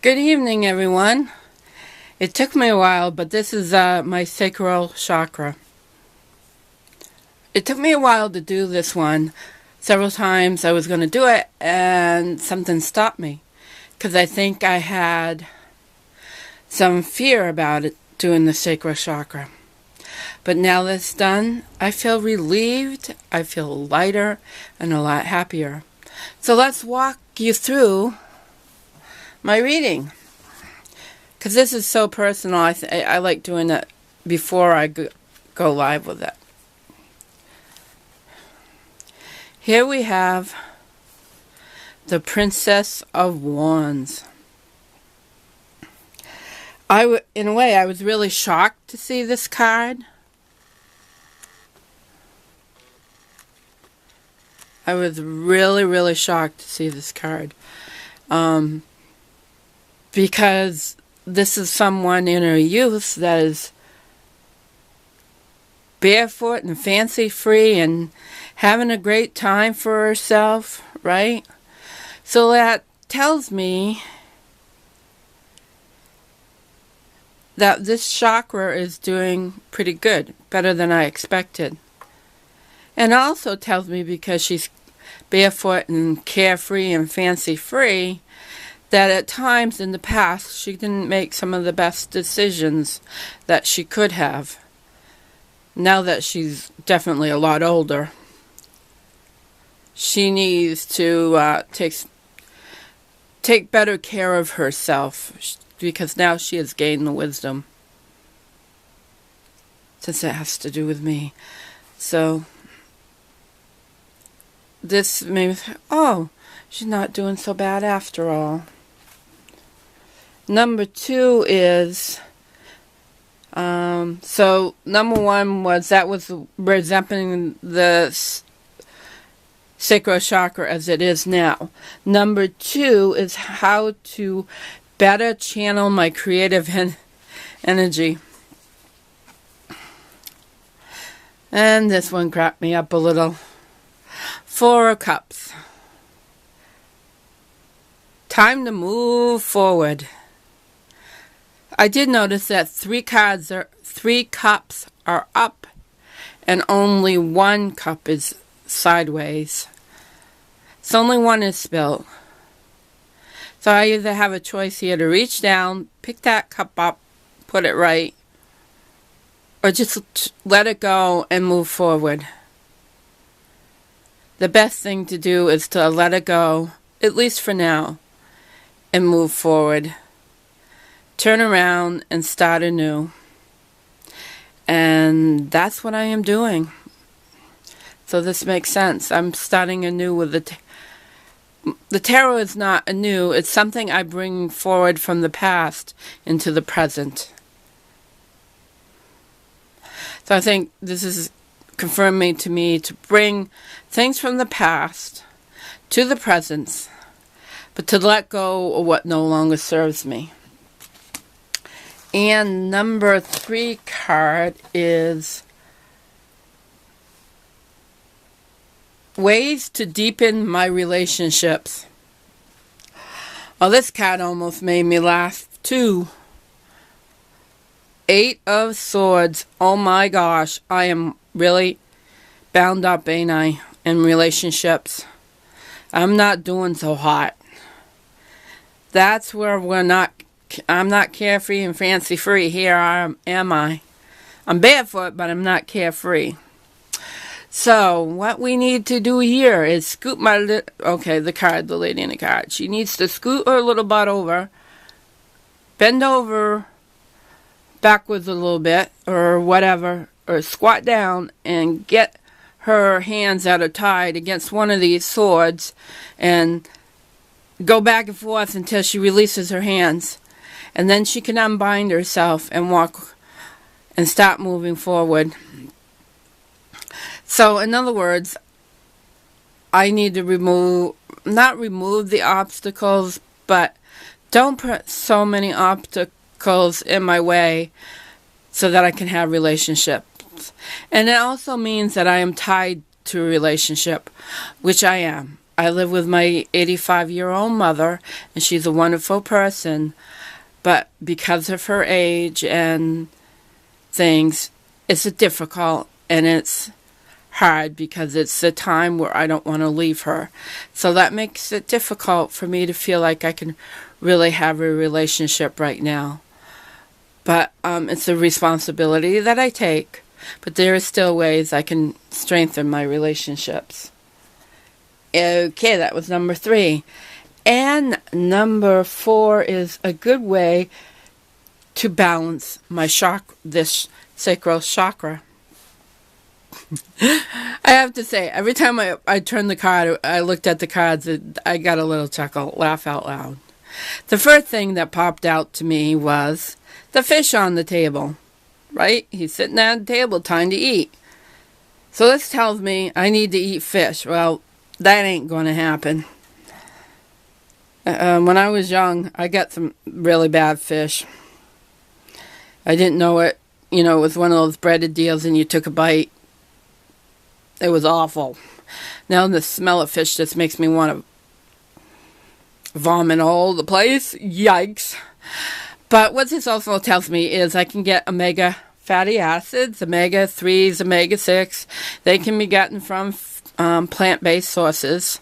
Good evening, everyone. It took me a while, but this is my Sacral Charkra. It took me a while to do this one. Several times I was going to do it, and something stopped me. Because I think I had some fear about it, doing the Sacral Charkra. But now that it's done, I feel relieved, I feel lighter, and a lot happier. So let's walk you through my reading, because this is so personal. I like doing it before I go live with it. Here we have the Princess of Wands. In a way, I was really shocked to see this card. I was really shocked to see this card. Because this is someone in her youth that is barefoot and fancy-free and having a great time for herself, right? So that tells me that this chakra is doing pretty good, better than I expected. And also tells me, because she's barefoot and carefree and fancy-free, that at times in the past she didn't make some of the best decisions that she could have. Now that she's definitely a lot older, she needs to take better care of herself, because now she has gained the wisdom, since it has to do with me. So this made me think, oh, she's not doing so bad after all. Number two is, so number one was, that was representing the Sacral Chakra as it is now. Number two is how to better channel my creative energy. And this one cracked me up a little. Four of Cups. Time to move forward. I did notice that three cups are up and only one cup is sideways. So only one is spilled. So I either have a choice here to reach down, pick that cup up, put it right, or just let it go and move forward. The best thing to do is to let it go, at least for now, and move forward. Turn around and start anew. And that's what I am doing. So this makes sense. I'm starting anew with the tarot is not anew. It's something I bring forward from the past into the present. So I think this is confirming to me to bring things from the past to the present, but to let go of what no longer serves me. And number three card is ways to deepen my relationships. Oh, this card almost made me laugh too. Eight of Swords. Oh my gosh, I am really bound up, ain't I, in relationships. I'm not doing so hot. That's where I'm not carefree and fancy-free. Here am I. I'm barefoot, but I'm not carefree. So, what we need to do here is scoot the lady in the card. She needs to scoot her little butt over, bend over backwards a little bit, or whatever, or squat down and get her hands that are tied against one of these swords and go back and forth until she releases her hands. And then she can unbind herself and walk and start moving forward. So, in other words, I need to not remove the obstacles, but don't put so many obstacles in my way so that I can have relationships. And it also means that I am tied to a relationship, which I am. I live with my 85-year-old mother, and she's a wonderful person. But because of her age and things, it's difficult and it's hard because it's the time where I don't want to leave her. So that makes it difficult for me to feel like I can really have a relationship right now. But it's a responsibility that I take. But there are still ways I can strengthen my relationships. Okay, that was number 3. And number 4 is a good way to balance my this sacral chakra. I have to say, every time I turned the card, I looked at the cards, I got a little chuckle, laugh out loud. The first thing that popped out to me was the fish on the table, right? He's sitting at the table, time to eat. So this tells me I need to eat fish. Well, that ain't going to happen. When I was young, I got some really bad fish. I didn't know it. You know, it was one of those breaded deals and you took a bite. It was awful. Now the smell of fish just makes me want to vomit all over the place. Yikes. But what this also tells me is I can get omega fatty acids, omega-3s, omega-6. They can be gotten from plant-based sources.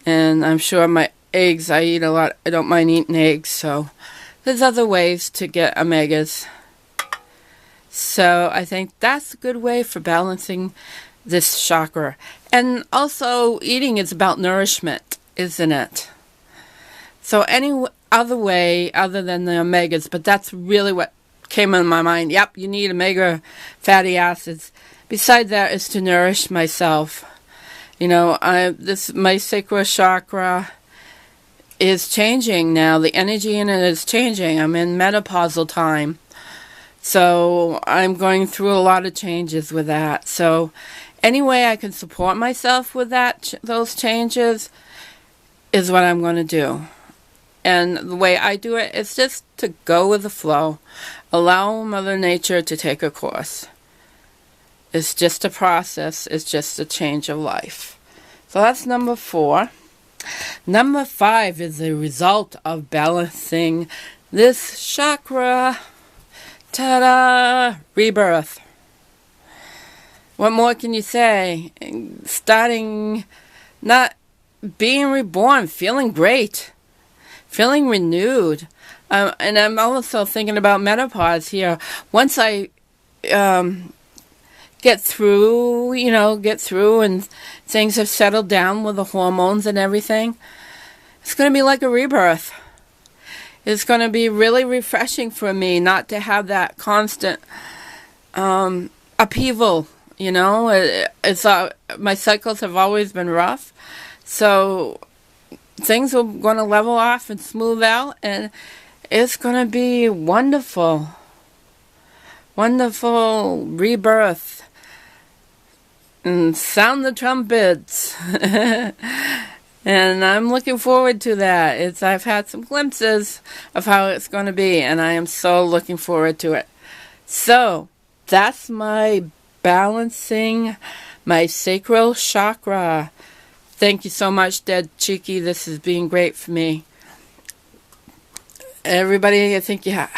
And I'm sure my eggs, I eat a lot. I don't mind eating eggs, so there's other ways to get omegas. So I think that's a good way for balancing this chakra. And also, eating is about nourishment, isn't it? So any other way other than the omegas, but that's really what came in my mind. Yep, you need omega fatty acids. Besides that is to nourish myself. You know, my sacral chakra is changing now. The energy in it is changing. I'm in menopausal time. So I'm going through a lot of changes with that. So any way I can support myself with those changes is what I'm going to do. And the way I do it is just to go with the flow. Allow Mother Nature to take a course. It's just a process. It's just a change of life. So that's number 4. Number 5 is the result of balancing this chakra. Ta-da! Rebirth. What more can you say? Starting, not being reborn, feeling great. Feeling renewed. And I'm also thinking about menopause here. Once I get through and things have settled down with the hormones and everything, it's going to be like a rebirth. It's going to be really refreshing for me not to have that constant upheaval, you know. My cycles have always been rough. So things are going to level off and smooth out, and it's going to be wonderful. Wonderful rebirth. And sound the trumpets. And I'm looking forward to that. I've had some glimpses of how it's going to be, and I am so looking forward to it. So, that's my balancing my sacral chakra. Thank you so much, Dead Cheeky. This has been great for me. Everybody, I think you have